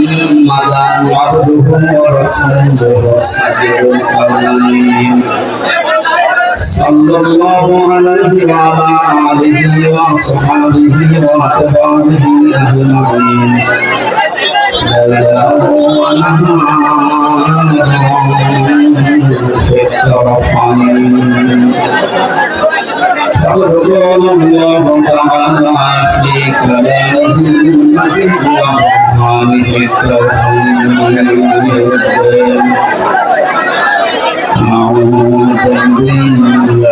محمدا عبده ورسوله صادق الأمين صلى الله عليه وعلى آله وصحبه وأتباعه أجمعين في الطرفين فقال الله تعالى في كلامه المجيد وقرآنه الكريم أعوذ بالله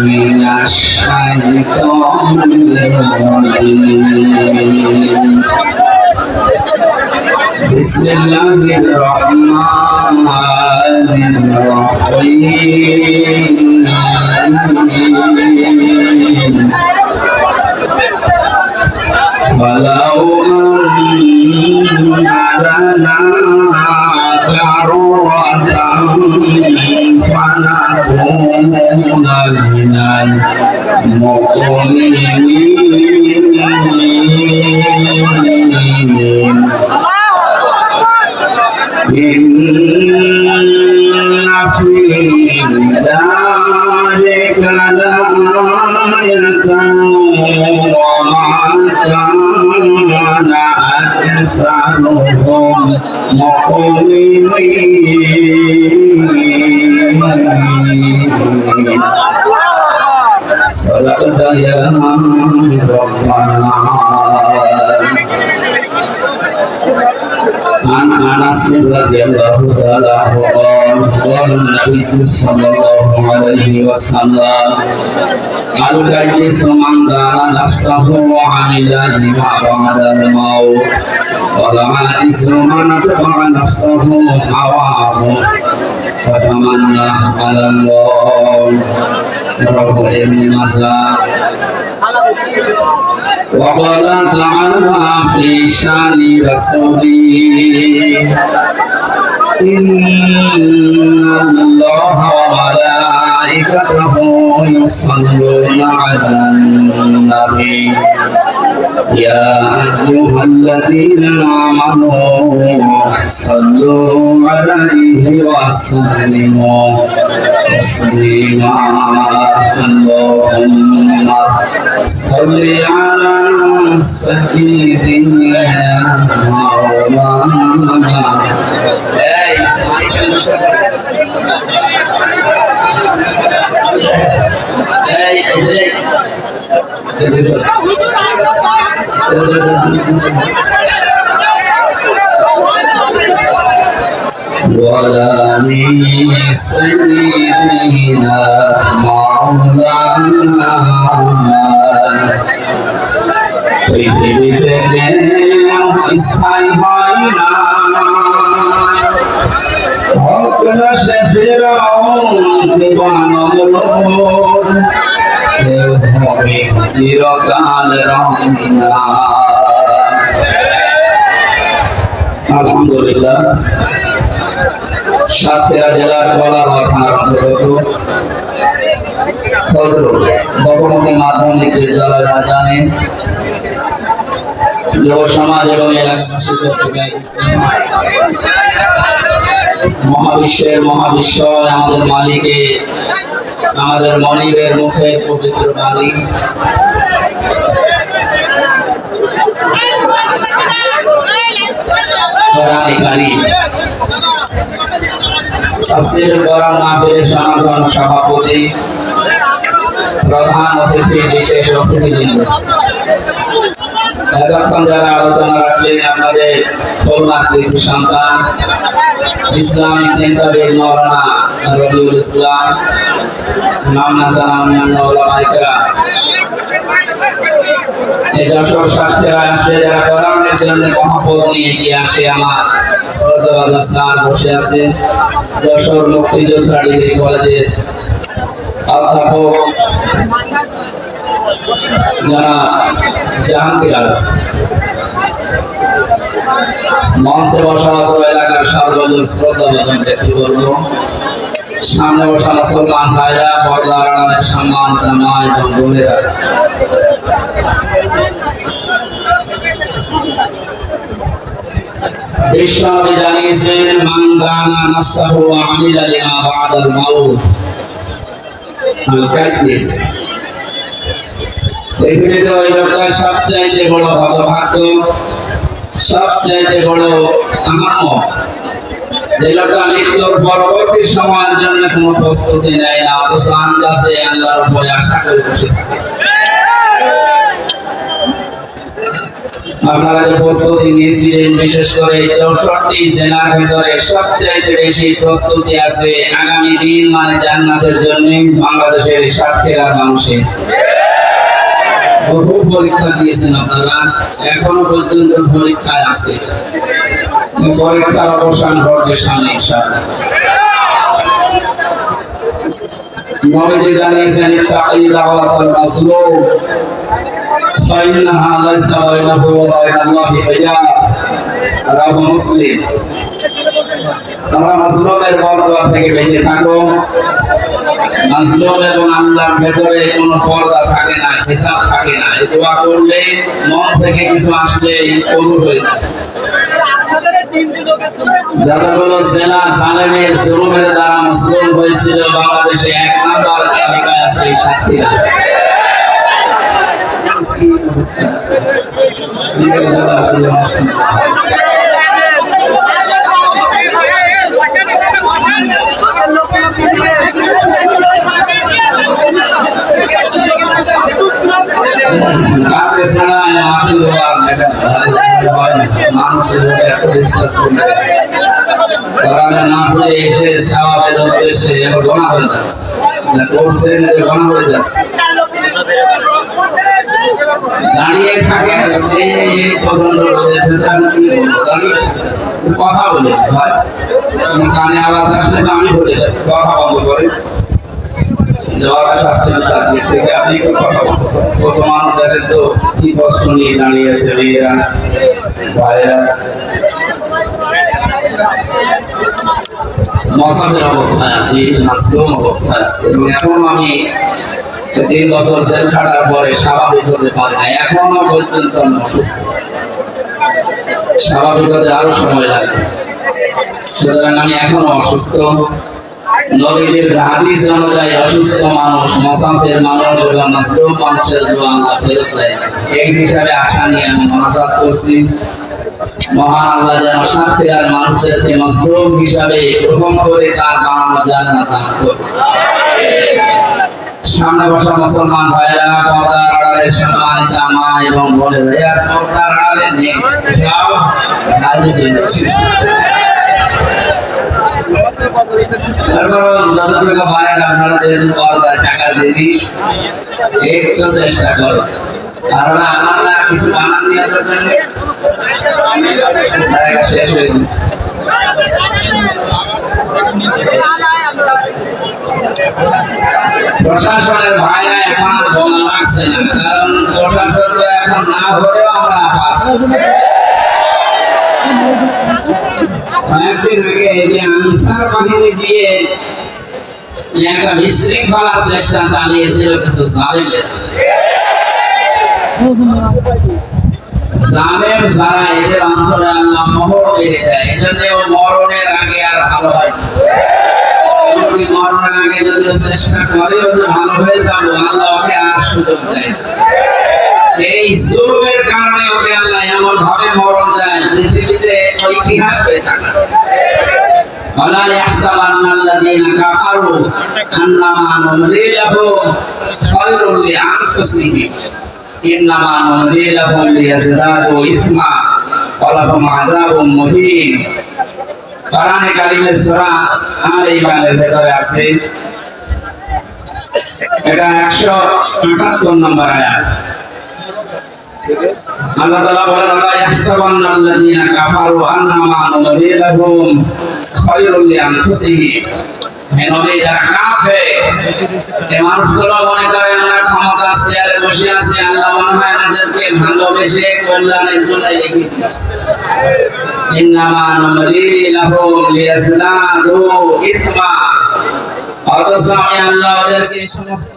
من الشيطان الرجيم بسم الله الرحمن الرحيم ولو أن لنا كرة فنكون من المؤمنين إن في ذلك لآية وما كان أكثرهم مؤمنين صدقت يا ربنا عن أنس رضي الله تعالى عنه قال النبي صلى الله عليه وسلم الكيس من دان نفسه وعمل لما بعد الموت والعاجز من اتبع نفسه هواه فتمنى على الله رواه ابن ماجه وقال تعالى في شان رسوله إن الله وملائكته يصلون على النبي يا أيها الذين آمنوا صلوا عليه وسلموا تسليما اللهم صل على سيدنا مولانا ولا سيدنا مولانا পৃথিবীতে স্থায়ী হয় না অকলাশে হবে চিরকাল রমনা আলহামদুলিল্লাহ সাতক্ষীরা জেলার বলারোয়া থানার অন্তর্গত বড়মুখী মাধ্যমিক বিদ্যালয়ের আয়োজনে যুব সমাজ এবং মহাবিশ্বের মহাবিশ্বয় আমাদের মালিকে আমাদের মনিবের মুখের পবিত্র বাণী কোরআনে কারীম তাফসীর কোরআন মাহফিলের সমাপন সভাপতি প্রধান অতিথি বিশেষ অতিথিবৃন্দ এতক্ষণ যারা আলোচনা রাখলেন আপনাদের খুলনার কৃতি সন্তান ইসলামিক চিন্তাবিদ মাওলানা রবিউল ইসলাম মাওলানা সালাম ওলামায়ে কেরাম এই যশোর সাতক্ষীরা আসলে যারা কোরআনের জন্য মহব্বত নিয়ে এগিয়ে আসে আমার শ্রদ্ধাভাজন স্যার বসে আছে যশোর মুক্তিযোদ্ধা ডিগ্রি কলেজের অধ্যাপক যারা জাহাঙ্গীর আলম মঞ্চে বসা এলাকার সর্বজন শ্রদ্ধাভাজন ব্যক্তিবর্গ সামনে বসা মুসলমান ভাইরা পর্দার আড়ালের সম্মান জামাই এবং বোনেরা বিশ্বনবী জানিয়েছেন মান দানা নাফসাহু ওয়া আমিলা লিমা বা'দাল মাউত আল-কাদনিস। এই পৃথিবীতে ওই লোকটা সবচাইতে বড় হতভাগ্য, সবচাইতে বড় আহাম্মক, যে লোকটা মৃত্যুর পরবর্তী সময়ের জন্য কোনো প্রস্তুতি নেয় না, অথচ আন্দাজে আল্লাহর উপরে আশা করে বসে থাকে। আপনারা যে প্রস্তুতি নিয়েছিলেন, বিশেষ করে 64টি জেলার ভিতরে সবচাইতে বেশি প্রস্তুতি আছে আগামী দিন মানে জান্নাতের জন্য বাংলাদেশের সাতক্ষীরার মানুষের। বহু পরীক্ষা দিয়েছেন আপনারা, এখনো পর্যন্ত পরীক্ষায় আছে, পরীক্ষার অবসান ঘটবে সামনে ইনশাআল্লাহ। নবীজি জানিয়েছেন ইত্তাকি দাওয়াতাল মাসলুম ফাইন্নাহা লাইসা বাইনাহু ওয়া বাইনাল্লাহি হিজাব, রাওয়াহু মুসলিম। তোমরা মাসলুমের পর্দা থেকে বেঁচে থাকো। মাসলুম এবং আল্লাহর ভেতরে কোনো পর্দা থাকে না, হিসাব থাকে না। এই দোয়া করলে মন থেকে কিছু আসলে কবুল হয়ে যায়। যতগুলো জেলা জালেমের জুলুমের দ্বারা মাসলুম হয়েছিল, বাংলাদেশে 1 নাম্বার তালিকায় আছে এই সাতক্ষীরা। দাঁড়িয়ে থাকে কথা বলে কানে আওয়াজ আসলে তো আমি বলে যাই, কথা বন্ধ করে যাওয়াটা স্বাস্থ্য থেকে আপনি একটু কথা বলতে। কত মানুষ দেখেন তো কি কষ্ট নিয়ে দাঁড়িয়ে আছে, মেয়েরা ভাইয়েরা। মশাদের অবস্থায় আছি, মাসলুম অবস্থায় আছি, এবং এখন আমি 3 বছর জেল খাটার পরে স্বাভাবিক হতে পারি না, এখনো পর্যন্ত আমি অসুস্থ। স্বাভাবিক হতে আরো সময় লাগে, সুতরাং আমি এখনো অসুস্থ। নবীর হাদিস অনুযায়ী অসুস্থ মানুষ, মুসাফির মানুষ এবং মাসলুম মানুষের দোয়া আল্লাহ ফেরত দেয়। এই হিসাবে আশা নিয়ে আমি মোনাজাত করছি। মহান আল্লাহ যেন সাতক্ষীরার মানুষদেরকে মাসলুম হিসাবে গ্রহণ করে তার বানানো জান্নাত দান করুন। সামনে বসা মুসলমান ভাইরা, পর্দার আড়ালে সম্মানিত মা এবং বোনেরা, পর্দার আড়ালে নেই টাকা জিনিস একটু চেষ্টা করো, কারণ আমরা কিছু বানান দেওয়ার জন্য জায়গা শেষ হয়ে গেছে। প্রশাসনের ভাইরা এখন বলা লাগছে না, কারণ প্রশাসন এখন না হলেও আমরা কয়েকদিন আগে যে আনসার বাহিনী দিয়ে একটা বিশৃঙ্খলার চেষ্টা চালিয়েছিল কিছু জালেমের। জালেম যারা, এদের অন্তরে আল্লাহ মোহর দিয়ে দেয়, এজন্য মরণের আগে আর ভালো হয় না। মরণের আগে যদি চেষ্টা করে যে ভালো হয়ে যাবো, আল্লাহ ওকে আর সুযোগ দেয়। এই জুলুমের কারণে ওকে আল্লাহ এমন ভাবে মরণ দেয়, পৃথিবীতে ইতিহাস হয়ে থাকে। ولا يحسبن الذين كفروا أنما نملي لهم خير لأنفسهم إنما نملي لهم ليزدادوا إثما ولهم عذاب مهين। কোরআনে কারিমের সূরা আলে ইমরানের ভেতরে আছে, এটা 178 নম্বর আয়াত। আল্লাহ তাআলা বলেন ওয়া ইয়াহসাবান্নাল্লাযীনা কাফারু আন্নামা নুমলি লাহুম খায়রুল লিআনফুসিহিম। এনবে যারা কাফের, এই মানুষগুলো মনে করে আমরা ক্ষমতা চেয়ারে বসে আছি, আল্লাহ মনে হয় আমাদেরকে ভালোবেসে কল্যাণের জন্য লিখে দিয়েছে। ইন্নামা নুমলি লাহুম লিয়াজদাদু ইসমা। অথচ আমি আল্লাহ ওদেরকে সমস্ত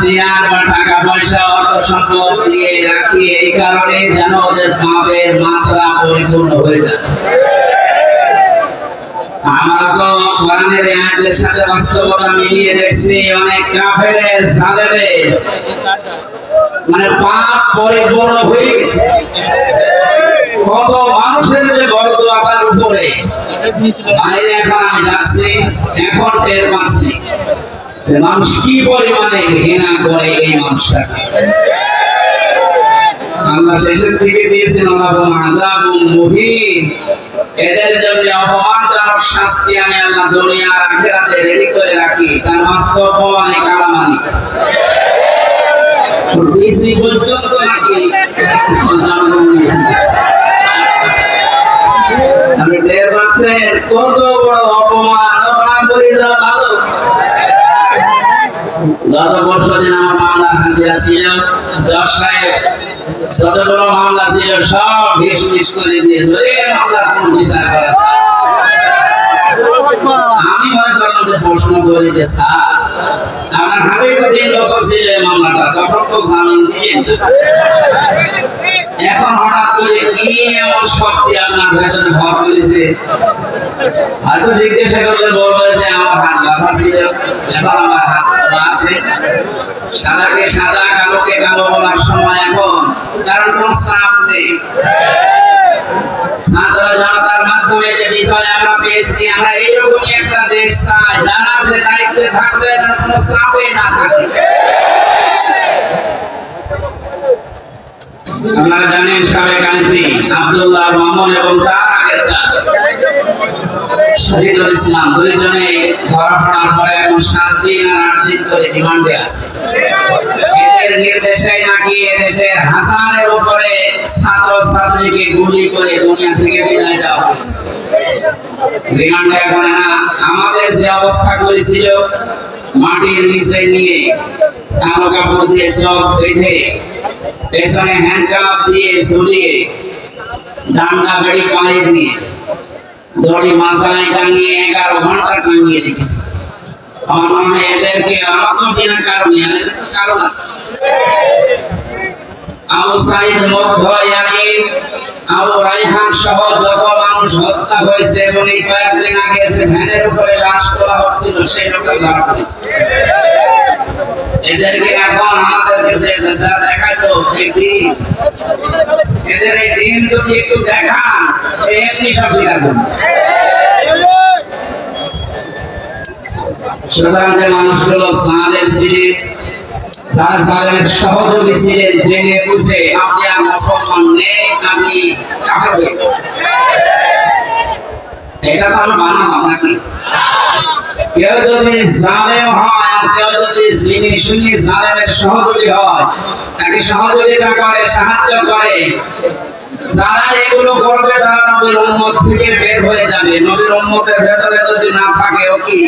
চেয়ার বা টাকা পয়সা অর্থ সম্পদ দিয়ে রাখি এই কারণে যেন ওদের পাপের মাত্রা পরিপূর্ণ হয়ে যায়। আমরা তো কোরআনের আয়াতের সাথে বাস্তবতা মিলিয়ে দেখছি অনেক কাফেরের জালেমের মানে পাপ পরিপূর্ণ হয়ে গেছে। কত মানুষের যে বরদোয়া তার উপরে বাইরে এখন আমি যাচ্ছি এখন টের পাচ্ছি মানুষ কি পরিমাণে ঘৃণা করে এই মানুষটাকে। আল্লাহ শেষের দিকে দিয়েছেন আযাবুন মুহিন, এদের জন্য অপমানজনক শাস্তি আমি আল্লাহ দুনিয়া আর আখিরাতে রেডি করে রাখি। তার বাস্তব প্রমাণে কালামানি ডিসি পর্যন্ত নাকি আমি টের পাচ্ছেন কত বড় অপমান করে যাওয়া ভালো। গত বছর দিন আমার মামলা হাজিরা ছিল, জজ সাহেব যত বড় মামলা ছিল সব ডিসমিস করে দিয়েছিল। এই মামলা কোন বিচার করা আমি মনে করলাম যে প্রশ্ন করে যে স্যার আপনার হাতে তো 3 বছর ছিল মামলাটা, তখন তো জামিন দিয়ে এখন হঠাৎ করে কি এমন শক্তি আপনার ভেতরে ভর করেছে? হয়তো জিজ্ঞাসা করলে বলবে যে আমার হাত বাঁধা ছিল, এখন আমার হাত বাঁধা আছে। সাদাকে সাদা কালোকে কালো বলার সময় এখন, কারণ কোন চাপ নেই। ছাত্র জনতার মাধ্যমে যে বিষয় আমরা পেয়েছি, আমরা এইরকমই একটা দেশ চাই যারা আছে দায়িত্বে থাকবে তার কোনো চাপে না থাকে। আপনারা জানেন সাবেক আইসি আব্দুল্লাহ মামুন এবং তার আগের শহীদুল ইসলাম দুইজনে ধরা পড়ার পরে এখন 7 দিন আর 8 দিন করে রিমান্ডে আছে। এদের নির্দেশে নাকি এদেশের হাজারের উপরে ছাত্র ছাত্রীকে গুলি করে দুনিয়া থেকে বিদায় দেওয়া হয়েছে। রিমান্ডে এখন না আমাদের যে অবস্থা করেছিল মাটির নিচে নিয়ে কালো কাপড় দিয়ে চোখ বেঁধে পেছনে হ্যান্ডকাপ দিয়ে ঝুলিয়ে ডান্ডা বেড়ি পায়ে দিয়ে দড়ি মাথায় টাঙিয়ে 11 ঘন্টা টাঙিয়ে রেখেছে। আমার মনে হয় এদেরকে আলাদা বিনা কারণে কারণ আছে। আবু সাইদ মধ্যয়ামিন আবু রাইহান সহ যত মানুষ হত্যা হয়েছে এবং এই কয়েকদিন আগে এসে ভ্যানের উপরে লাশ তোলা হচ্ছিল সেই লোকটা ধরা পড়েছে। এদেরকে এখন আমাদের কাছে দেখায় তো এদের এই দিন যদি একটু দেখান এমনি সব স্বীকার করবে। সুতরাং যে মানুষগুলো সালেম ছিলেন, সালেমের সহযোগী ছিলেন, জেনে বুঝে আপনি আর মুসলমান নেই, আপনি কাফের হয়ে গেছেন। এটা তো আমি বানালাম নাকি? কেউ যদি জালেম হয় আর কেউ যদি জিনি শুনি জালেমের সহযোগী হয়, তাকে সহযোগিতা করে, সাহায্য করে, যারা এগুলো করবে তারা নবীর উম্মত থেকে বের হয়ে যাবে। নবীর উম্মতের ভেতরে যদি না থাকে ও কি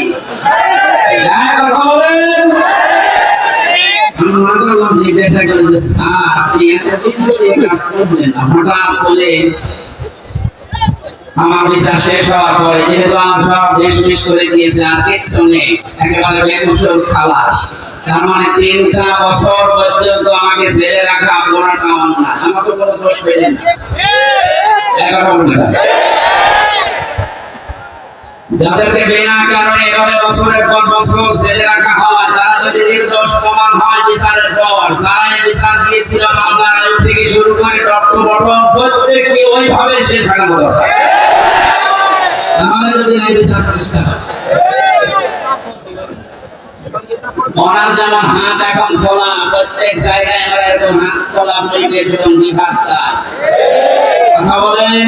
কথা বলেন? জিজ্ঞাসা করে যে স্যার আপনি এতদিন কাজ করবেন না, হঠাৎ করে আমার বিচার শেষ হওয়ার পরে যেহেতু আমার সব ডিসমিস করে দিয়েছে আর কিচ্ছু নেই, একেবারে বেকুশল খালাস, তার মানে 3টা বছর পর্যন্ত আমাকে জেলে রাখা পুরাটা অন্যায়, আমার তো কোনো দোষ পেলেন না। যাদেরকে বিনা কারণে 11 বছরের পর বছর জেলে রাখা হয় তারা যদি নির্দোষ প্রমাণ হয় বিচারের পর, যারা বিচার দিয়েছিল মামলার আয়ু থেকে শুরু করে ডক্টর বটন প্রত্যেককে ওইভাবে জেল থাকা দরকার। তাহলে যদি এই বিচার প্রতিষ্ঠা হয় ওনার যেমন হাত এখন খোলা, প্রত্যেক জায়গায় আমরা এরকম হাত খোলা পরিবেশ এবং বিভাগ চাই। কথা বলেন,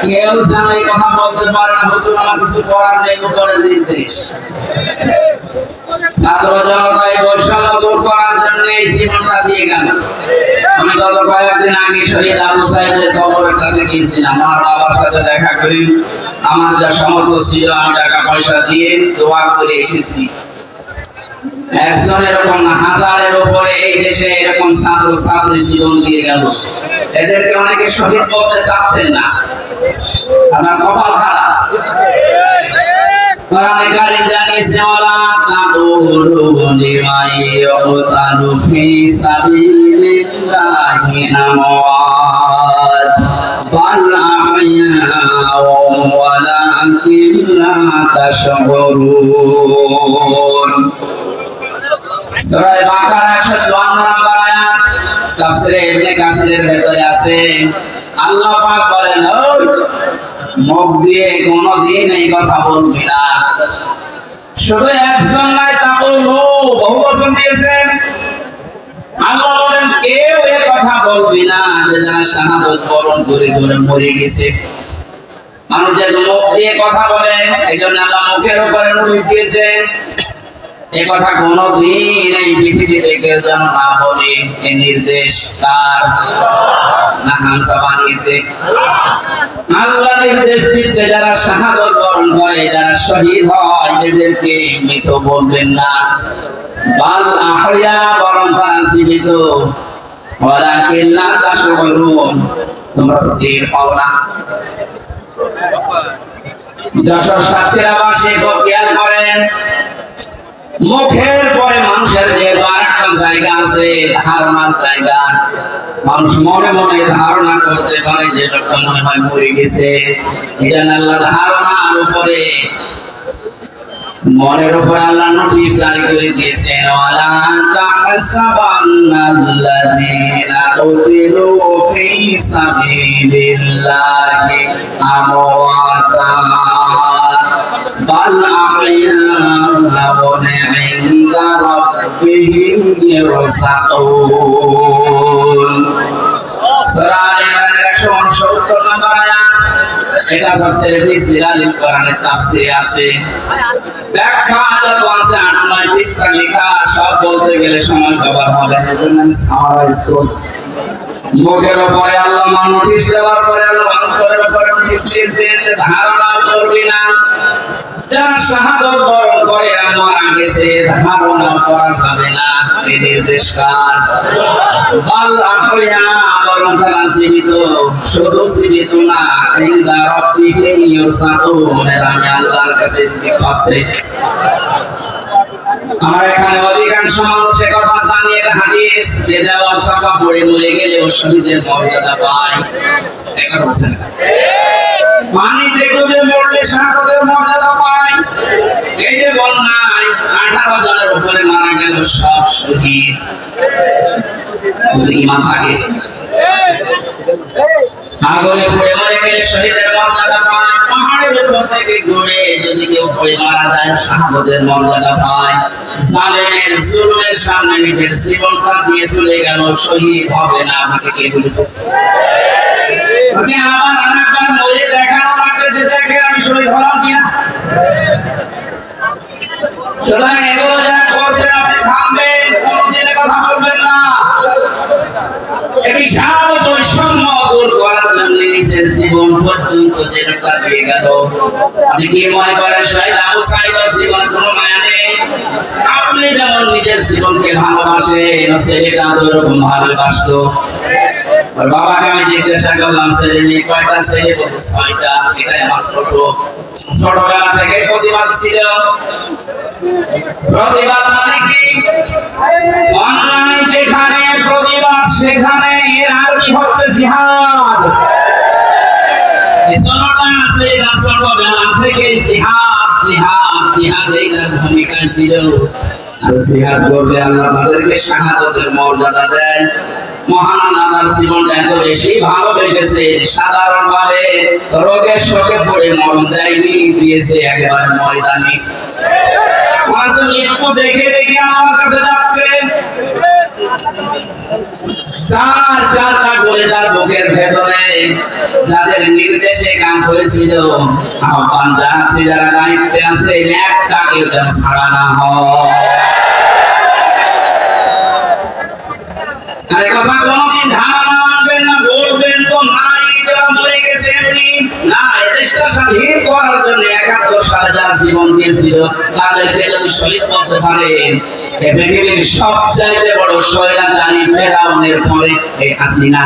কেউ যেন এই কথা বলতে পারে না হুজুর আমার কিছু করার নেই, উপরের নির্দেশ। ছাত্র জনতা এই বৈষম্য দূর করার জন্য এই জীবনটা দিয়ে গেল। আমি গত কয়েকদিন আগে শহীদ আবু সাইদের কবরের কাছে গিয়েছিলাম, আমার বাবার সাথে দেখা করি, আমার যা সামর্থ্য ছিল আমি টাকা পয়সা দিয়ে দোয়া করে এসেছি। একজন এরকম না, হাজারের উপরে এই দেশে এরকম ছাত্র ছাত্রী জীবন দিয়ে গেল। এদেরকে অনেকে শহীদ বলতে চাচ্ছেন না, আপনার কপাল খারাপ। কোরআনে কারীম জানিয়েছে ওয়ালা তাকুলু লিমান ইয়াকতালু ফি সাবিলিল্লাহি আমওয়াত বাল আহইয়াউম ওয়ালাকিন লা তাশউরুন। সূরা বাকারা 154 নম্বর আয়াত তাফসীরে ইবনে কাসিরের ভেতরে আছে আল্লাহ পাক বলেন মুখ দিয়ে কোনদিন এই কথা বলবি না। শুধু একজন নাই, তাকুলু বহু বচন দিয়েছেন। আল্লাহ বলেন কেউ এই কথা বলবি না যে যারা শাহাদাত বরণ করে জোরে মরে গেছে। মানুষ যে মুখ দিয়ে কথা বলে এইজন্য আল্লাহ মুখের উপরে নোটিশ দিয়েছেন এই কথা কোনদিন এই পৃথিবীতে কেউ যেন না বলে। এই নির্দেশ কার? না হামসা বানিয়েছে? আল্লাহ নির্দেশ দিচ্ছে যারা শাহাদাত বরণ করে, যারা শহীদ হয় এদেরকে মৃত বলবেন না। বাল আহইয়া বরং তারা জীবিত। ওয়ালাকিন লা তাশউরুন, তোমরা টের পাও না। যশোর সাতক্ষীরাবাসী খুব খেয়াল করেন, মুখের পরে মানুষের যে আরেকটা জায়গা আছে, ধারণার জায়গা। মানুষ মনে মনে ধারণা করতে পারে যে লোকটা মনে হয় মরে গেছে। এই জন্য আল্লাহ ধারণার উপরে, মনের উপরে আল্লাহ নোটিশ জারি করে দিয়েছেন ওয়ালা তাহসাবান্নাল্লাযীনা কুতিলু ফি সাবিলিল্লাহি আমওয়াতা বাল আহইয়াউন ইনদা রাব্বিহিম ইয়ারসাকুন। সূরা আল-ইমরানের 169 নম্বর আয়াত। এটা তাফসীরে ফি সিলালিল কোরআনের তাফসীরে আছে, ব্যাখ্যা যত আছে 8-9 পৃষ্ঠা লেখা, সব বলতে গেলে সময় কভার হবে না, এজন্য আমি সামারাইজ করছি। মুখের উপরে আল্লাহ নোটিশ দেওয়ার পরে আল্লাহ অন্তরের উপরে নোটিশ দিয়েছেন যে ধারণা করবি না। যারা শাহাদাত বরণ করে মারা গেছে, ধারণা করা যাবে না। এই নির্দেশ কার? বাল আহইয়া বরং তারা জীবিত। শুধু জীবিত না, ইনদা রাব্বিহিম ইয়ারসাকুন, আমি আল্লাহর কাছে জীবিত আছে। আমার এখানে অধিকাংশ মানুষ কথা জানিয়ে হাদিস যে দেওয়ার চাপা পড়ে মরে গেলে ও শহীদের মর্যাদা পায়। এটা বলছেন পানিতে ডুবে মরলে শাহাদাতের মর্যাদা পায়। এই যে বন্যায় 18 জনের উপরে মারা গেল সব শহীদ। ঈমান থাকে, আগুনে পুড়ে মরে গেলে শহীদের মর্যাদা পায়। পাহাড়ের উপর থেকে ঘুরে যদি কেউ পড়ে মারা যায় শাহাদাতের মর্যাদা পায়। জালেমের জুলুমের সামনে নিজের জীবনটা দিয়ে চলে গেল, শহীদ হবে না। আপনাকে কে বলেছে? আপনি আবার আরেকবার মরে দেখানো লাগবে যে দেখে আমি শহীদ হলাম কিনা। সুতরাং এগুলো যারা করছেন আপনি থামবেন, কোনদিন কথা বলবেন না। বিশাল বৈষম্য দূর করার জন্য নিজের জীবন পর্যন্ত যে লোকটা দিয়ে গেল। দেখি মনে করে শহীদ আবু সাঈদের জীবনে কোনো মায়া নেই। আপনি যেমন নিজের জীবনকে ভালোবাসেন, ছেলেটা ওরকম ভালোবাসতো। বাবাকে আমি জিজ্ঞাসা করলাম ছেলে নেই কয়টা? ছেলে বলছে 6টা। এটাই আমার ছোটবেলা থেকে প্রতিবাদ ছিল। প্রতিবাদ মানে কি? অন্যায় যেখানে প্রতিবাদ সেখানে এর আরবি হচ্ছে জিহাদ। ছোটটা আছে, এটা ছোটবেলা থেকে জিহাদ জিহাদ জিহাদ এইটার ভূমিকায় ছিল। আর জিহাদ করলে আল্লাহ তাদেরকে শাহাদাতের মর্যাদা দেয়। মহান আল্লাহর জীবনটা এত বেশি ভালোবেসেছে, সাধারণভাবে রোগের শোকে পড়ে মরণ দেয়নি, দিয়েছে একেবারে ময়দানে। দেখে দেখে আমার কাছে যাচ্ছে, চারটা করে তার বুকের ভেতরে যাদের নির্দেশে কাজ হয়েছিল, আহ্বান জানাচ্ছি যারা দায়িত্বে আছে একটা কেউ যেন ছাড়া না হয়। আরে কথা কোনদিন ধারণা মানবেন না, বলবেন তো নাই যারা মরে গেছে এমনি না। দেশটা স্বাধীন করার জন্য 71 সালে যারা জীবন দিয়েছিল তাদেরকে যদি শহীদ করতে পারেন, পৃথিবীর সবচাইতে বড় স্বৈরাচারী ফেরাউনের পরে এই হাসিনা।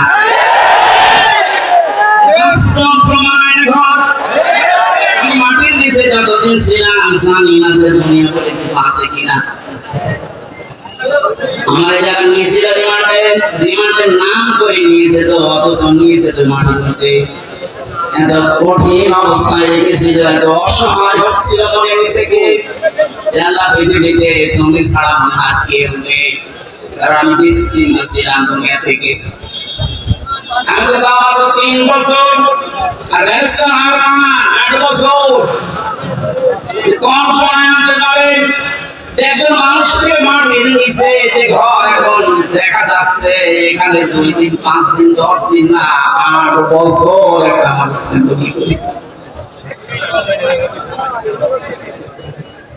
বাস্তব প্রমাণের ঘর। আমি মাটির নিচে যতদিন ছিলাম আমি জানি না যে দুনিয়া বলে কিছু আছে কিনা। আমার যারা নিয়েছিল রিমান্ডের নাম করে নিয়েছে, তো অথচ নিয়েছে তো মাটি নিচে। এত কঠিন অবস্থায় রেখেছিল, এত অসহায় হচ্ছিল মনে নিচে কে আল্লাহ পৃথিবীতে তুমি ছাড়া আর কেউ নেই, কারণ আমি বিচ্ছিন্ন ছিলাম দুনিয়া থেকে। আমি তো আমার 3 বছর আর ব্যারিস্টার হারমান 8 বছর কোন কোন আনতে পারে। একজন মানুষকে মাটির নিচে ঘর এখন দেখা যাচ্ছে এখানে 2 দিন 5 দিন 10 দিন না 8 বছর একটা মানুষ কি করে।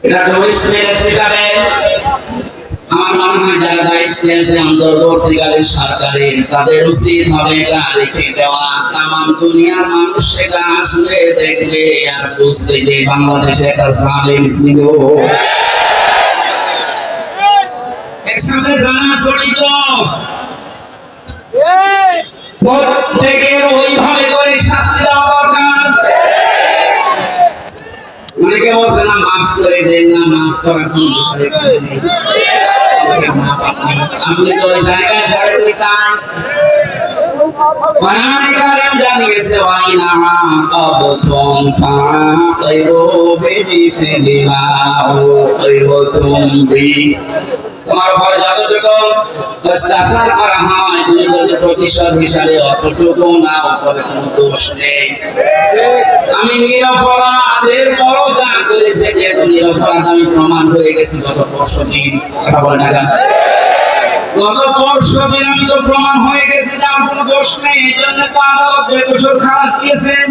এটা ডোমেস্টিক সেক্টরে আমার মনে হয় যারা দায়িত্বে আছে অন্তর্বর্তীকালীন সরকারের, তাদের উচিত হবে এটা রেখে দেওয়া। তাম দুনিয়ার মানুষ সেটা আসলে দেখবে আর বুঝবে যে বাংলাদেশে একটা জালেম ছিল। একসাথে জানা জড়িত, প্রত্যেকের ওইভাবে করে শাস্তি দেওয়া দরকার। অনেকে বলছে না মাফ করে দেন না, মাফ করা কি আপনি তো ওই জায়গায় পড়ে দিতেন। কোরআনে কারীম জানিয়েছে ওয়াইনা আকাবতুম ফাআকিবু বিমিসলি মা উকিবতুম বি। তোমার উপর যতটুকু অত্যাচার করা হয় তুমি যদি প্রতিশোধ হিসাবে অতটুকু না, উপরে কোনো দোষ নেই। আমি নিরপরাধের পরও যা করেছে, যেহেতু নিরপরাধ আমি প্রমাণ হয়ে গেছি গত 5 দিন। কথা বলে টাকা গত 5 দিন আমি তো প্রমাণ হয়ে গেছি যে আমার কোনো দোষ নেই। এই জন্য তো আদালত বেকসুর খালাস দিয়েছেন।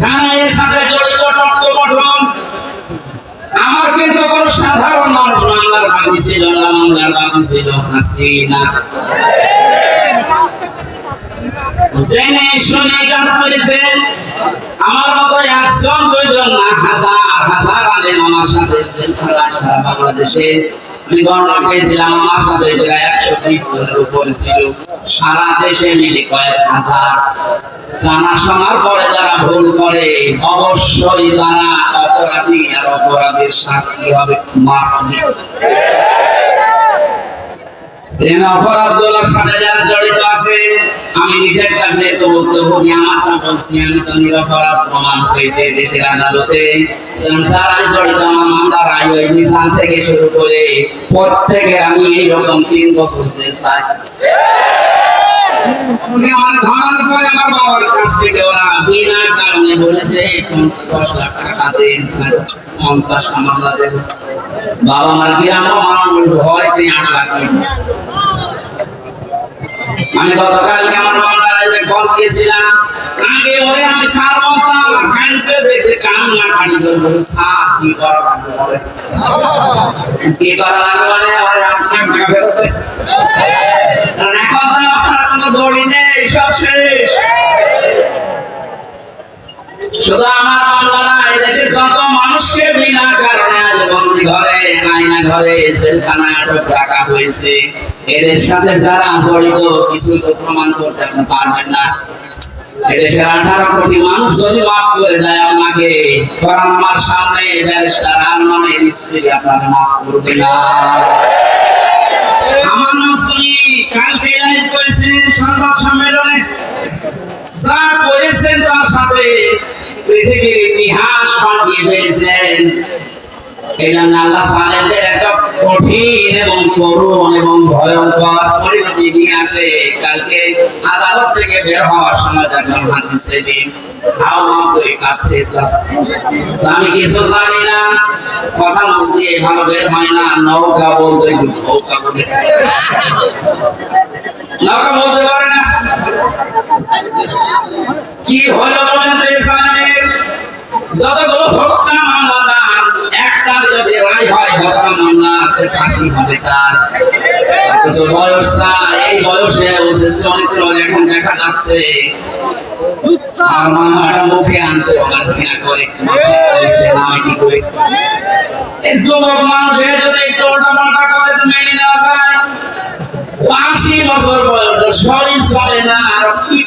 যারা এর সাথে জড়িত টট্টমঠন, আমার কিন্তু কোনো সাধারণ মানুষ মামলার বাদী ছিল না, মামলার বাদী ছিল হাসিনা। জেনে শুনে কাজ করেছেন আমার মতো 1 জন 2 জন না, হাজার হাজার আলেম আমার সাথে সারা বাংলাদেশে গণনা পেয়েছিলাম। আমার সাথে প্রায় 120 জনের উপর ছিল, সারা দেশে মিলে কয়েক হাজার। জানা শোনার পরে যারা ভুল করে অবশ্যই তারা অপরাধী, আর অপরাধীর শাস্তি হবে মাসুলি। অপরাধগুলোর সাথে যারা জড়িত আছে, আমি নিজের কাছে তো বক্তব্য আমারটা বলছি, আমি তো নিরপরাধ প্রমাণ হয়েছে দেশের আদালতে। যারা জড়িত আমার মামলার আয়ু মিশন থেকে শুরু করে প্রত্যেকের আমি এইরকম 3 বছর জেল চাই। আমার ধরার পরে আমার বাবার কাছ থেকে ওরা বিনা কারণে বলেছে 10 লাখ টাকা দেন, 50 মামলা দেব। বাবা আমার গ্রাম আমার ভয়তে 8 লাখ। আমি গতকালকে আমার মামলায় কল দিয়েছিলাম, আগে ওরে আমি সার বলতাম কানতে দেখে কান্না কাটি করবো। সার কি করা লাগবে, কি করা লাগবে মানে ওরে আপনার টাকা ফেরতে। কারণ এখন তো আপনার কোনো দড়ি নেই, সব শেষ। শুধু আমার মামলা না, এদেশে যত মানুষকে বিনা কারণে আজ বন্দি ঘরে, আয়না ঘরে, জেলখানায় আটক রাখা হয়েছে, এদের সাথে যারা জড়িত কিছু তো প্রমাণ করতে আপনি পারবেন না। এদেশের 18 কোটি মানুষ যদি মাফ করে দেয় আপনাকে, কারণ আমার সামনে ব্যারিস্টার আরমানের স্ত্রী আপনাকে মাফ করবে না। আমার নাম শুনি কালকে লাইভ করেছেন সংবাদ সম্মেলনে, যা করেছেন তার সাথে পৃথিবীর ইতিহাস পাল্টিয়ে ফেলেছেন। এই জন্য আল্লাহ সালেমদের একটা কঠিন এবং করুণ এবং ভয়ঙ্কর পরিণতি নিয়ে আসে। কালকে আদালত থেকে বের হওয়ার সময় দেখলাম হাসি সেদিন হাওয়া করে কাছে। আমি কিছু জানি না, কথা মুখ দিয়ে ভালো বের হয় না। নৌকা বলতে নৌকা বলতে নৌকা বলতে পারে না। কি হলো বলেন তো ইসলামের যতগুলো হত্যা মামলা, একটা যদি রায় হয় হত্যা মামলা ফাঁসি হবে তার। বয়স এই বয়সে এখন দেখা যাচ্ছে আর মামাটা মুখে আনতে ঘৃণা করে কি করে। এই যুবক মানুষের যদি একটু উল্টা পাল্টা করে মেনে নেওয়া যায়, 80 বছর বয়স শরীর চলে না, আর কি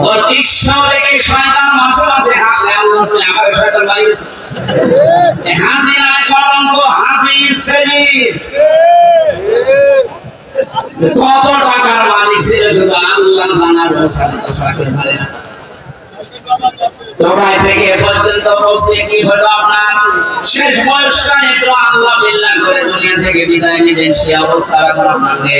ওর দৃশ্য দেখে শয়তান মাঝে মাঝে হাসে, আল্লাহ তুমি আমার শয়তান বানিয়েছো। হাসি নামে কলঙ্ক, হাসি শ্রেণীর কত টাকার মালিক ছিল শুধু আল্লাহ জানার পারে না। কোথায় থেকে পর্যন্ত পৌঁছে কি হলো আপনার শেষ বয়সটা একটু আল্লাহ বিল্লাহ করে দুনিয়া থেকে বিদায় নিলেন, সে অবস্থা এখন আপনাকে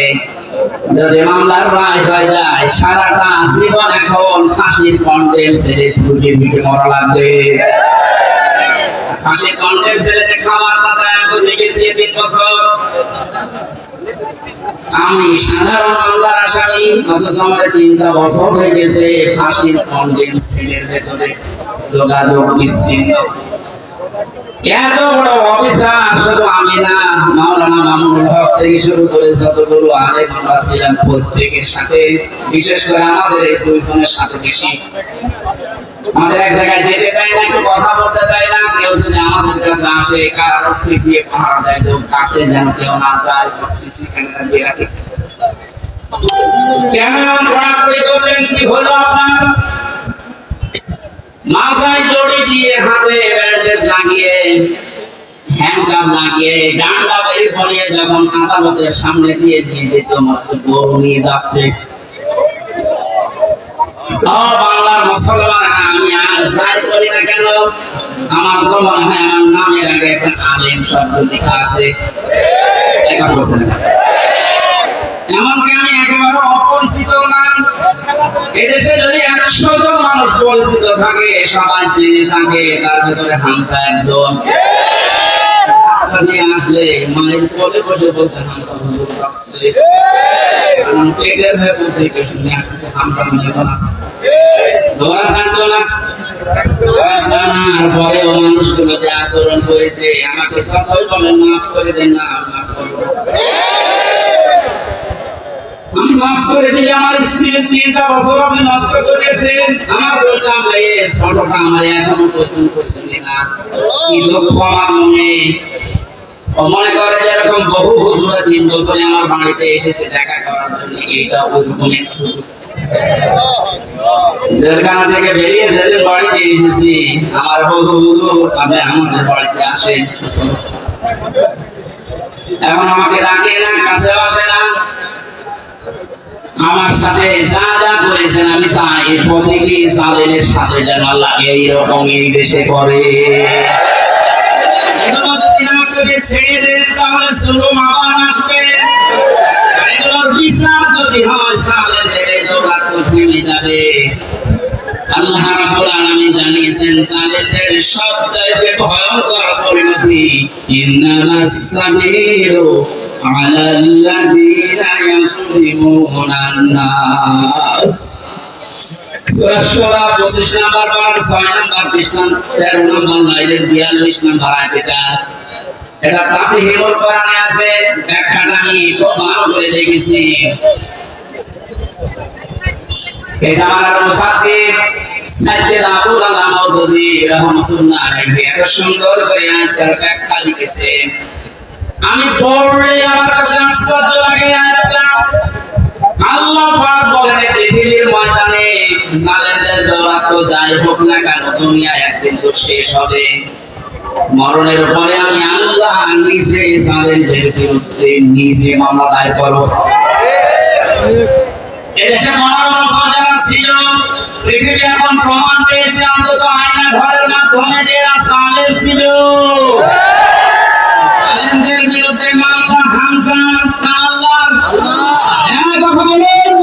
যদি মামলার রায় হয়ে যায় সারাটা জীবন এখন ফাঁসির কন্ডেম ছেড়ে ফুটে ফুটে মরা লাগবে। ফাঁসির কন্ডেম ছেড়ে খাওয়ার কথা এখন লেগেছে 3 বছর। আমি সাধারণ মামলার আসামি, অথচ আমার 3টা বছর হয়ে গেছে ফাঁসির কন্ডেম ছেলের ভেতরে যোগাযোগ বিচ্ছিন্ন। এত বড় অফিসার শুধু আমি না, মাওলানা মামুনুল হক থেকে শুরু করে যতগুলো আলেম আমরা ছিলাম প্রত্যেকের সাথে, বিশেষ করে আমাদের এই 2 জনের সাথে বেশি আমাদের এক জায়গায় যেতে চাই না, একটু কথা বলতে চাই না, কেউ যদি আমাদের কাছে আসে কারারক্ষী দিয়ে পাহারা দেয় তো কাছে যেন কেউ না যায়, সিসি ক্যামেরা দিয়ে রাখে। কেন এমন ঘোরাঘুরি করলেন? কি হলো আপনার? মাথায় দড়ি দিয়ে, হাতে ব্যান্ডেজ লাগিয়ে, হ্যান্ডকাপ লাগিয়ে, ডান্ডা বের করে যখন আদালতের সামনে দিয়ে যেত মাসুদ গরু নিয়ে যাচ্ছে। বাংলার মুসলমান আমি আর যাই বলি না কেন, আমার তো মনে হয় আমার নামের আগে একটা আলেম শব্দ লেখা আছে। এমনকি আমি একেবারে অপরিচিত না। এদেশে যদি 100 জন মানুষ পরিচিত থাকে, সবাই চিনে থাকে, তার ভিতরে হামজা একজন। আসলে মায়ের কোলে বসে বসে হামজা হুজুর আসছে, কারণ পেটের ভেতর থেকে শুনে আসছে হামজা হুজুর আছে। দোয়া জানতো না, জানার পরেও মানুষগুলো যে আচরণ করেছে, আমাকে সবাই বলেন মাফ করে দেন না, মাফ করবো। আমি মাফ করে দিলে আমার স্ত্রীর 3টা বছর আপনি নষ্ট করেছেন, আমার বলতে আমরা এই ছোটটা আমার এখনো পর্যন্ত করছেন না। কি দুঃখ আমার মনে। মনে করে যে এরকম বহু হুজুরা 3 বছরে আমার বাড়িতে এসেছে দেখা করার জন্য, এইটা ওইরকম একটা হুজুর। জেলখানা থেকে বেরিয়ে জেলের বাড়িতে এসেছি, আমার হুজুর আপনি আমাদের বাড়িতে আসেন। এখন আমাকে ডাকে না, কাছে আসে না। আমার সাথে যা যা করেছেন আমি চাই প্রতিটি জালেমের সাথে যেন লাগে এইরকম এই দেশে করে। ছেড়ে দেন তাহলে জুলুম আবার আসবে। এগুলোর বিচার যদি হয় জালেমদের এগুলা কঠিনে যাবে। আল্লাহ রাব্বুল আলামিন জানিয়েছেন জালেমদের সবচাইতে ভয়ঙ্কর পরিণতি ইন্নামাস সাবিরু আলাল্লাযীনা ইয়াযলিমুনান নাস। সূরা শুরা 25 নম্বর পারা 6 নম্বর পৃষ্ঠা 13 নম্বর লাইনের 42 নম্বর আয়াতটা। এটা তাফসীরুল কোরআনে আছে, ব্যাখ্যাটা আমি খুব ভালো করে দেখেছি। এই জামানার মুসাফির সাইয়েদ আবুল আলা মাওদুদী রাহমাতুল্লাহ আলাইহি এত সুন্দর করে আয়াতের ব্যাখ্যা লিখেছেন, আমি পড়লে আমার কাছে আশ্চর্য লাগে। আয়াতটা আল্লাহ পাক বলেন পৃথিবীর ময়দানে জালেমদের দৌলত তো যাই হোক না কেন দুনিয়া একদিন তো শেষ হবে। মরণের পরে আমি আল্লাহ নিজে জালেমদের বিরুদ্ধে নিজে মামলা দায়ের করব। এদেশে মনোরঞ্জন যারা ছিল পৃথিবী এখন প্রমাণ পেয়েছে অন্তত আয়না ঘরের মাধ্যমে যারা জালেম ছিল জালেমদের বিরুদ্ধে মামলা হামজা আল্লাহ কথা বলেন।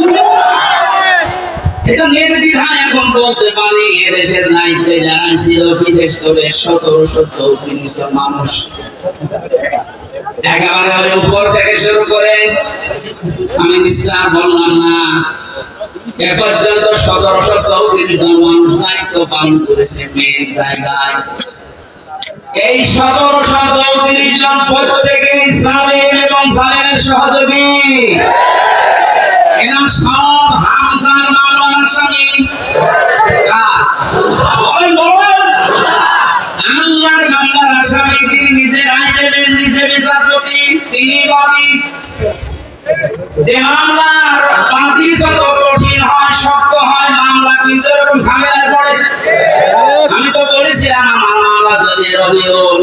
এটা নির্দ্বিধায় এখন বলতে পারি এদেশের দায়িত্বে যারা ছিল বিশেষ করে 1734 জন মানুষ একেবারে উপর থেকে শুরু করে আমি নিশ্চয় বললাম না এ পর্যন্ত 1734 জন মানুষ দায়িত্ব পালন করেছে মেন জায়গায়। এই 1734 জন প্রত্যেকেই জালেম এবং জালেমের সহযোগী। এরা সব হামজার মামলার আসামি। আল্লাহর মামলার আসামি, তিনি নিজে রায় দেবেন, নিজে বিচারপতি, তিনি বাদী। যে মামলার বাদী যত কঠিন হয়, শক্ত হয়, কিন্তু এরকম ঝামেলায় পড়ে। আমি তো বলেছিলাম আমার মামলা যদি রবিউল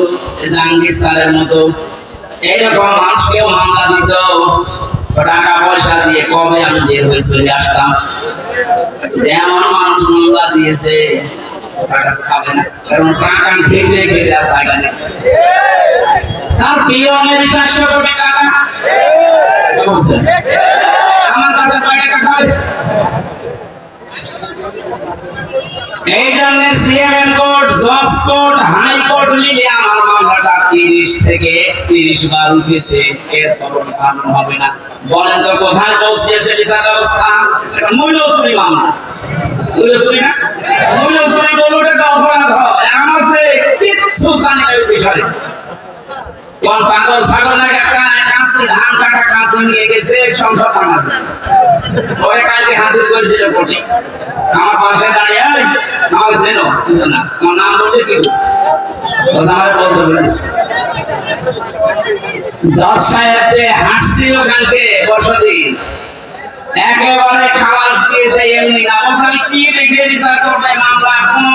জাহাঙ্গীর স্যারের মতো এইরকম মানুষকেও মামলা দিত, টাকা পয়সা দিয়ে কবে আমি বের হয়ে চলে আসতাম। যেমন মানুষ মামলা দিয়েছে টাকা খাবে না, কারণ টাকা ঠিক রেখে দেওয়া জায়গা নেই। তার পিয়নের 400 কোটি টাকা আমার কাছে কয় টাকা খাবে? এই জন্য সিএমএম কোর্ট, জজ কোর্ট, হাই কোর্ট মিলে আমার মামলাটা 30 থেকে 31 বার উঠেছে, এরপর সামনে হবে না। বলেন তো কোথায় পৌঁছেছে বিচার ব্যবস্থা? এটা মূল্যচুরি মামলা, মূল্যচুরি না? মূল্যচুরি বলতে তো অপরাধ হয়, আমাদের কিচ্ছু জানি না এই বিষয়ে। কোন পাগল ছাগল নাকি একটা কাঁচি ধান কাটা কাঁচি নিয়ে গেছে সংসদ বানাতে, ওরে কালকে হাজির করেছিল কোর্টে। আমার পাশে দাঁড়িয়ে আমার চেনো না, আমার নাম বলছে কি আমার বলতে বলে জজ সাহেব যে হাসছিল কালকে বসদিন, একেবারে খালাস দিয়েছে এমনি না। বলছে আমি কি দেখে বিচার করলে মামলা কোনো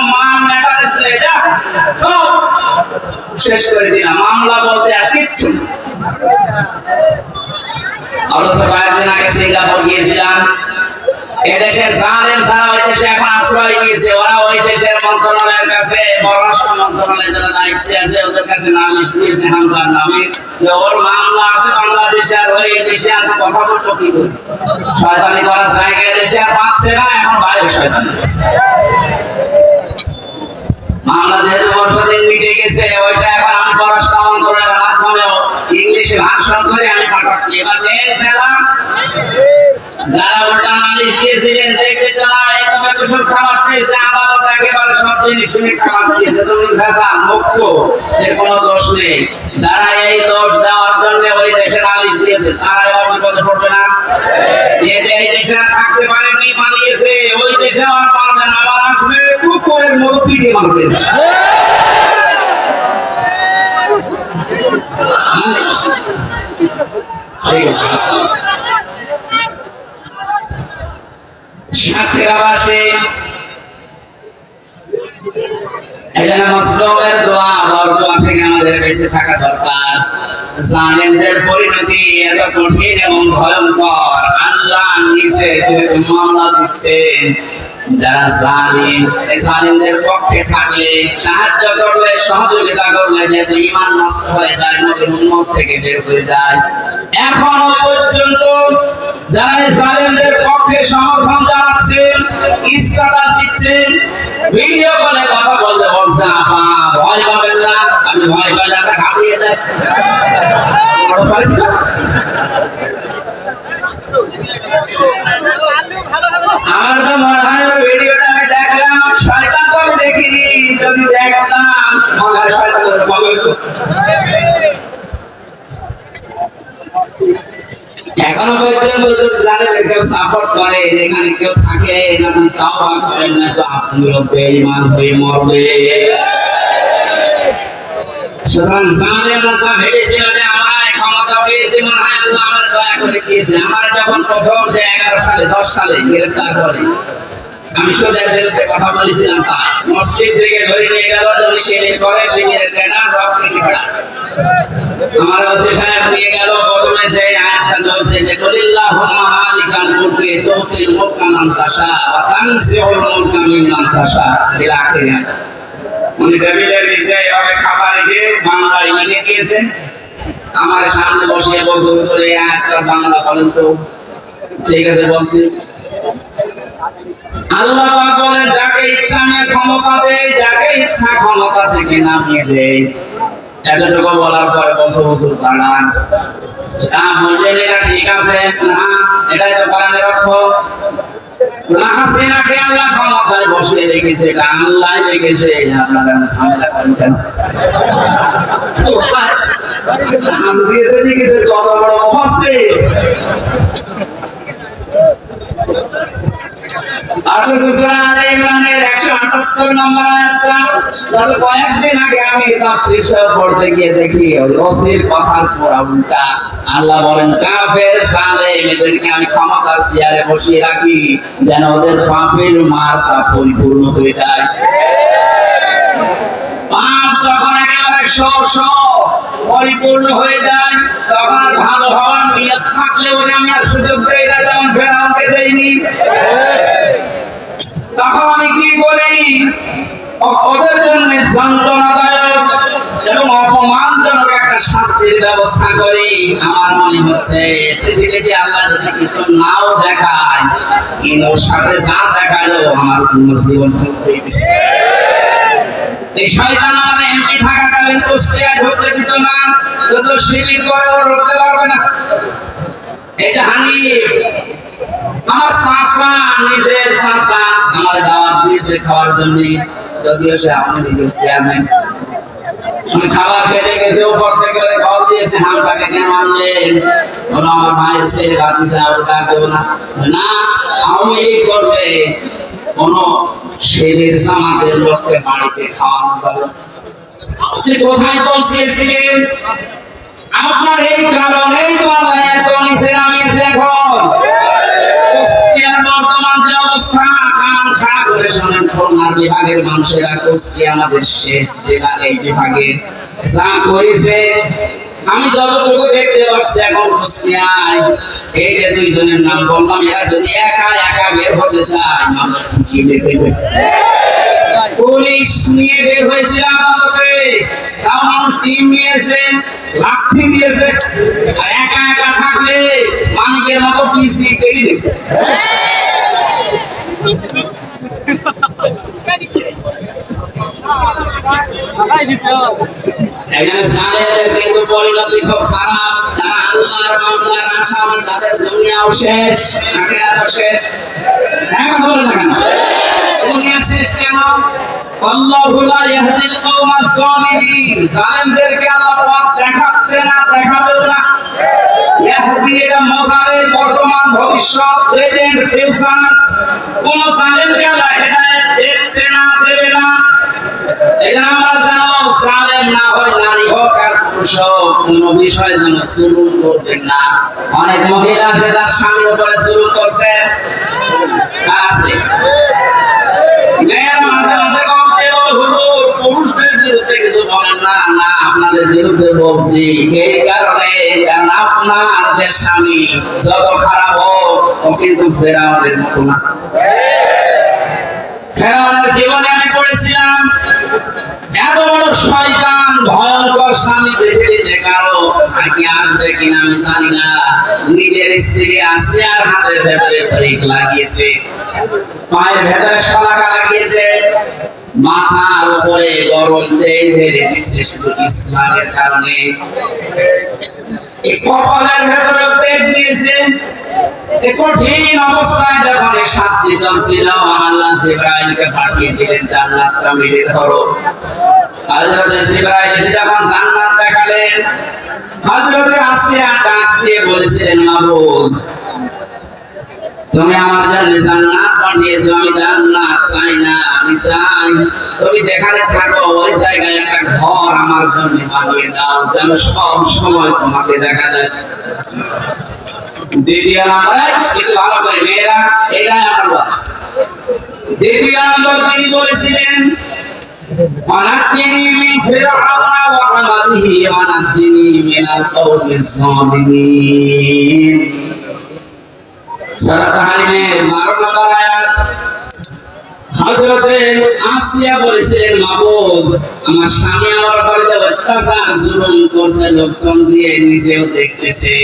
ম্যাটার ছিল এটা সব শেষ করে দিলাম, মামলা বলতে আর কিচ্ছু। অথচ কয়েকদিন আগে সিঙ্গাপুর গিয়েছিলাম, এদেশে জালেম ছাড়া ওই দেশে এখন আশ্রয় নিয়েছে, ওরা ওই দেশের মন্ত্রণালয়ের কাছে, পররাষ্ট্র মন্ত্রণালয়ের যারা দায়িত্বে আছে ওদের কাছে নালিশ দিয়েছে হামজার নামে, যে ওর মামলা আছে বাংলাদেশে আর ওই দেশে আছে, কথা বলতো কি করে শয়তানি করার জায়গায় দেশে আর পাচ্ছে না, এখন বাইরে শয়তানি করছে। মামলা যেহেতু বর্ষদিন মিটে গেছে, ওইটা এখন আমি পররাষ্ট্র মন্ত্রণালয়ের মাধ্যমেও ইংলিশে ভাষণ করে আমি পাঠাচ্ছি। এবার মেন খেলা যারা ওটা নালিশ দিয়েছিলেন দেখতে যারা এভাবে কুশল খাবার পেয়েছে, আদালত একেবারে সব জিনিস শুনে খাবার দিয়েছে, তুমি ভেসা মুক্ত, এর কোনো দোষ নেই। যারা এই দোষ দেওয়ার জন্য ওই দেশে নালিশ দিয়েছে তারা এবার বিপদে পড়বে না। এই দেশে থাকতে পারেনি পালিয়েছে, ওই দেশে আর পারবে না, আবার আসবে কুকুরের মতো পিঠে মারবে। আমাদের বেঁচে থাকা দরকার। জালেমদের পরিণতি এত কঠিন এবং ভয়ঙ্কর, আল্লাহ নিজে মামলা দিচ্ছেন। যারা জালিম, এই জালিমদের পক্ষে থাকলে, সাহায্য করলে, সহযোগিতা করলে যেহেতু ঈমান নষ্ট হয়ে যায়, নবীর উম্মত থেকে বের হয়ে যায়। এখনো পর্যন্ত যারা এই জালিমদের পক্ষে সমর্থন জানাচ্ছেন, স্ট্যাটাস দিচ্ছেন, ভিডিও কলে কথা বলতে বলছে, আপা ভয় পাবেন না, আমি ভয় পাই না, ঘাবড়িয়ে যায়। আমার তো মনে হয় ওই ভিডিওটা আমি দেখলাম, শয়তান তো আমি দেখিনি, যদি দেখতাম মনে হয় শয়তানের পাবে। এখনো পর্যন্ত জানেন কেউ সাপোর্ট করে, এখানে কেউ থাকে আপনি তাওবা করেন না, তো আপনিও বেঈমান হয়ে মরবে। সুতরাং জালেমরা যা ভেবেছিল যে আমরা ক্ষমতা পেয়েছি, মনে হয় আল্লাহ আমাদের দয়া করে দিয়েছে। আমরা যখন প্রথম সে 11 সালে 10 সালে গ্রেফতার করে, আমি সোজার বিরুদ্ধে কথা বলেছিলাম, তাই মসজিদ থেকে ধরে নিয়ে গেল, যদি সেদিন করে সেদিনের ট্রেনার রক্তে টিপড়া আমার ওসি সাহেব নিয়ে গেল। প্রথমে সেই আয়াতটা বলছে যে কুলিল্লাহুম্মা মালিকাল মুলকি তুতিল মুলকা মান তাশা ওয়া তানজিউল মুলকা মিম্মান তাশা ইলা আখিরিহ। উনি টেবিলের নিচে এভাবে খাবার রেখে বাংলায় লিখে দিয়েছেন, আমার সামনে বসিয়ে বসে করে আয়াতটা বাংলা বলেন তো। ঠিক আছে বলছি। আল্লাহ পাক বলেন, যাকে ইচ্ছা আমি ক্ষমতা দেই, যাকে ইচ্ছা ক্ষমতা থেকে নামিয়ে দেই। এতটুকু বলার পরে বছর বছর দাঁড়ান, যা বলছেন এটা ঠিক আছে না, এটাই তো কোরআনের অর্থ। হাসিনাকে আল্লাহ ক্ষমতায় বসিয়ে রেখেছে, এটা আল্লাহ রেখেছে, আপনারা ঝামেলা করেন কেন? নাম দিয়েছে লিখেছে কত বড় মুফাসসির। আর সূরা আলে ইমরানের 178 নম্বর আয়াতটা তাহলে কয়েকদিন আগে আমি তাফসীর সহ পড়তে গিয়ে দেখি ওসির কথার পুরা উল্টা। আল্লাহ বলেন কাফের জালেম এদেরকে আমি ক্ষমতার চেয়ারে বসিয়ে রাখি যেন ওদের পাপের মাত্রা পরিপূর্ণ হয়ে যায়। পাপ যখন একেবারে পরিপূর্ণ হয়ে যায় তখন আর ভালো হওয়ার নিয়ত থাকলেও আমি আর সুযোগ দেই না, যেমন ফেরাউনকে দেইনি। তখন আমি কি করি? ওদের জন্য যন্ত্রণাদায়ক এবং অপমানজনক একটা শাস্তির ব্যবস্থা করি। আমার মনে হচ্ছে পৃথিবীতে আল্লাহ যদি কিছু নাও দেখায়, কিন্তু সাথে যা দেখালো আমার জীবন হয়ে গেছে। এই শয়তান আমার এমপি থাকাকালীন কুষ্টিয়ায় ঢুকতে দিত না, যত শিবির করে ও রুখতে পারবে না। এটা হানিফ আমার চাচা, নিজের চাচা আমার দাওয়াত দিয়েছে খাওয়ার জন্য, যদিও সে আমাদের চেয়ারম্যান। আমি খাবার খেতে গেছে, উপর থেকে কল দিয়েছে হামসাকে কেন আনলেন? ওরা আমার ভাইয়ের ছেলে বাতিছে, আমি তা দেবো না। না, আওয়ামী লীগ করবে কোন শেরের জামাতের লোককে বাড়িতে খাওয়ানো যাবে। আপনি কোথায় পৌঁছেছিলেন? আপনার এই কারণেই তো আল্লাহ এত নিচে নামিয়েছে। এখন কুষ্টিয়ার বর্তমান যে অবস্থা, কান খাড়া করে শোনেন, খুলনা বিভাগের মানুষেরা কুষ্টিয়া আমাদের শেষ জেলা, এই বিভাগে যা করেছে আমি যতটুকু দেখতে পাচ্ছি এখন কুষ্টিয়ায়, এই যে দুইজনের নাম বললাম, এরা যদি একা একা বের হতে চায় মানুষ কি দেখবে। পুলিশ নিয়ে বের হয়েছিল আদালতে, তাও মানুষ টিম নিয়েছে, লাঠি দিয়েছে। আর একা একা থাকলে মানিকের মতো পিসি কেই দেখবে। এখানে জালেমদের কিন্তু পরিণতি খুব খারাপ। যারা আল্লাহর বান্দার আসামি তাদের দুনিয়াও শেষ, আখিরাতও শেষ। এখন বলে না কেন দুনিয়া শেষ কেন? আল্লাহু লা ইয়াহদিল কওমাজ জালিমিন। জালেমদেরকে আল্লাহ পথ দেখাচ্ছে না, দেখাবেও না। ইয়াহদি এটা মাজারে বর্তমান ভবিষ্যৎ, প্রেজেন্ট ফিউচার। কোন জালেমকে আল্লাহ হেদায়েত দিচ্ছে না, দেবে না। এটা আমরা জানো, জালেম না হয় নারী হোক আর পুরুষ হোক, কোন বিষয়ে যেন জুলুম করবেন না। অনেক মহিলা সেটা স্বামীর উপরে জুলুম করছে আছে। মেয়েরা মাঝে মাঝে বলতে হুজুর পুরুষদের বিরুদ্ধে কিছু বলেন না। না, আপনাদের বিরুদ্ধে বলছি এই কারণে, কারণ আপনার যে স্বামী যত খারাপ হোক ও কিন্তু ফেরাউনের মতো না। ফেরাউনের জীবনে আমি পড়েছিলাম এত বড় শয়তান, ভয়ঙ্কর স্বামী পৃথিবীতে কারো আর কি আসবে কিনা আমি জানি না। নিজের স্ত্রী আসিয়ার হাতের ভেতরে ব্রেক লাগিয়েছে, পায়ের ভেতরে শলাকা লাগিয়েছে, মাথার উপরে গরম তেল ঢেলে দিচ্ছে শুধু ইসলামের কারণে। এই কপালের ভেতরে তেল দিয়েছে। এই কঠিন অবস্থায় যখন শাস্তি চলছিল, আল্লাহ জিবরাইলকে পাঠিয়ে দিলেন জান্নাতটা মেরে ধরো। হযরত জিবরাইল এসে যখন জান্নাত দেখালেন, হযরত আসিয়া ডাক দিয়ে বলেছিলেন, মাবুদ তুমি আমার জন্য জান্নাত পাঠিয়েছো, আমি জান্নাত চাই না, আমি চাই তুমি যেখানে থাকো ওই জায়গায় একটা ঘর আমার জন্য বানিয়ে দাও, যেন সব সময় তোমাকে দেখা যায়। দ্বিতীয় নাম্বার, একটু ভালো করে মেয়েরা, এটাই আমার বাস। দ্বিতীয় নম্বর তিনি বলেছিলেন, ওয়ানাজ্জিনি মিন ফিরআউনা ওয়া আমালিহি ওয়ানাজ্জিনি মিনাল কওমিজ জালিমিন। সূরা তাহরিমের 12 নম্বর আয়াত। হযরতে আসিয়া বলেছিলেন, মাবুদ আমার স্বামী আমার উপরে অত্যাচার জুলুম করছে, লোকজন দিয়ে নিজেও দেখতেছে,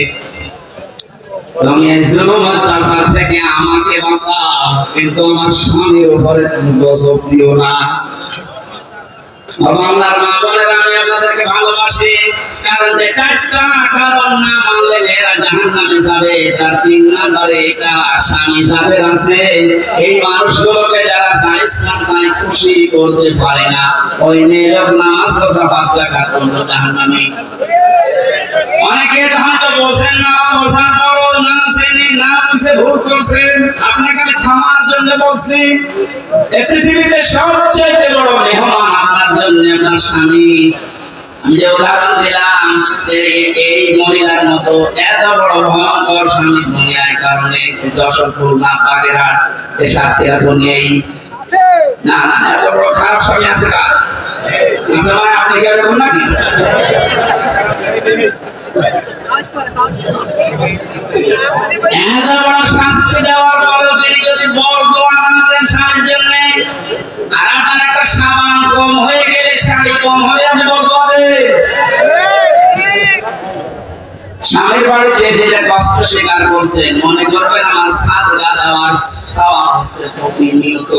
তুমি এই জুলুম অত্যাচার থেকে আমাকে বাঁচাও, কিন্তু আমার স্বামীর উপরে তুমি গজব দিও না। বাংলার মা বোনেরা, আমি আপনাদেরকে ভালোবাসি, কারণ যে চারটা কারণ না মানলে মেয়েরা জাহান্নামে যাবে, তার 3 নম্বরে এটা স্বামী যাদের আছে, এই মানুষগুলোকে যারা ইসলাম তাই খুশি করতে পারে না, ওই মেয়ের নামাজ রোজা বাদ রাখার জন্য জাহান্নামে। অনেকে হয়তো বোঝেন না, বোঝার পরও না জেনে না বুঝে ভুল করছেন, আপনাকে আমি থামার জন্য বলছি, এই পৃথিবীতে সবচেয়ে বড় মেহমান আপনার জন্য আপনার স্বামী। আমি যে উদাহরণ দিলাম, এই মহিলার মতো এত বড় ভয়ঙ্কর স্বামী দুনিয়ার কারণে যশোর, খুলনা, বাগেরহাট এই সাতক্ষীরা তো নেই। না না, এত বড় খারাপ স্বামী আছে কার? আপনি কি এরকম নাকি? এত বড় শাস্তি দেওয়ার পরেও তিনি যদি বরদোয়া না দেন স্বামীর জন্য, আর আপনার একটা সাবান কম হয়ে গেলে, শাড়ি কম হয়ে আপনি বরদোয়া দেন। স্বামীর বাড়িতে যেটা কষ্ট স্বীকার করছেন, মনে করবেন আমার সাদগা দেওয়ার সওয়াব হচ্ছে প্রতিনিয়ত।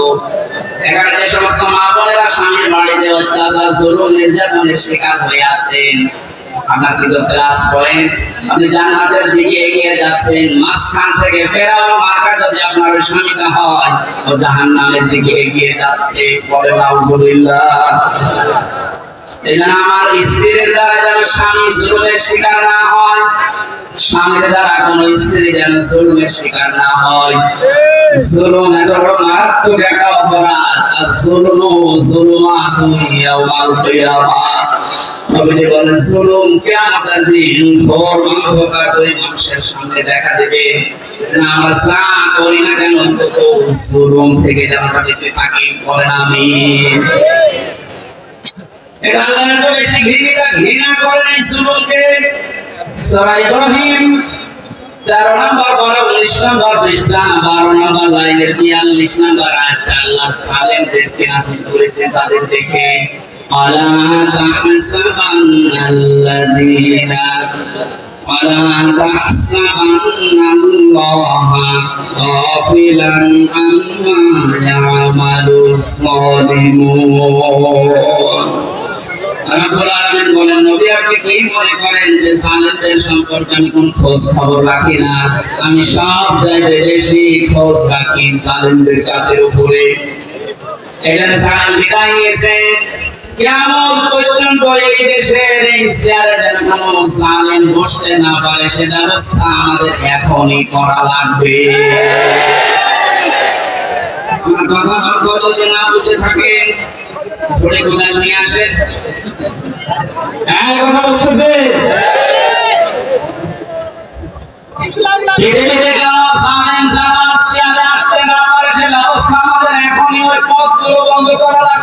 এখানে যে সমস্ত মা বোনেরা স্বামীর বাড়িতে অত্যাচার, জুলুম, নির্যাতনের শিকার হয়ে আছেন, আপনার কিন্তু ক্লাস পয়েন্ট, আপনি জান্নাতের দিকে এগিয়ে যাচ্ছেন। মাঝখান থেকে ফেরাও মার্কা যদি আপনার স্বামীটা হয়, ও জাহান্নামের দিকে এগিয়ে যাচ্ছে। বলে নাউজুবিল্লাহ। এজন্য আমার স্ত্রীর দ্বারা যেন স্বামী জুলুমের শিকার না হয়, স্বামীর দ্বারা কোন স্ত্রী যেন জুলুমের শিকার না হয়। জুলুম এত বড় মারাত্মক একটা অপরাধ। আর জুলুমাতুন ইয়াউমাল কিয়ামাহ। নবীজি বলেন, জুলুম কিয়ামতের দিন ঘোর অন্ধকার ওই মানুষের সামনে দেখা দেবে। না আমরা যা করি না কেন, অন্তত জুলুম থেকে যেন আমরা বেঁচে থাকি। বলেন আমিন। এটা আল্লাহ এত বেশি ঘৃণা করেন এই জুলুমকে। সূরা ইব্রাহিম 13 নম্বর পারা 19 নম্বর পৃষ্ঠা 12 নম্বর লাইনের 42 নম্বর আয়াতে আল্লাহ সালেমদেরকে নাসিব করেছে তাদের দেখে। আলা তাহসাবান্নাল্লাযীনা ولا تحسبن الله غافلا عما يعمل الظالمون। রব্বুল আলামিন বলেন, নবী আপনি কি মনে করেন যে জালেমদের সম্পর্কে আমি কোন খোঁজ খবর রাখি না? আমি সব জায়গায় বেশি খোঁজ রাখি জালেমদের কাছের উপরে। এখানে জালেম বিদায় নিয়েছে, কিয়ামত পর্যন্ত এই দেশের এই চেয়ারে যেন কোনো জালেম বসতে না পারে, সে ব্যবস্থা আমাদের এখনই করা লাগবে। আমার কথা যদি না বুঝে থাকে, ছড়ে কোদাল নিয়ে আসে। কথা বুঝতেছে? পৃথিবীতে কেন জালেম জামাত চেয়ারে আসতে না পারে, সে ব্যবস্থা আমাদের এখনই ওই পথগুলো বন্ধ করা লাগবে।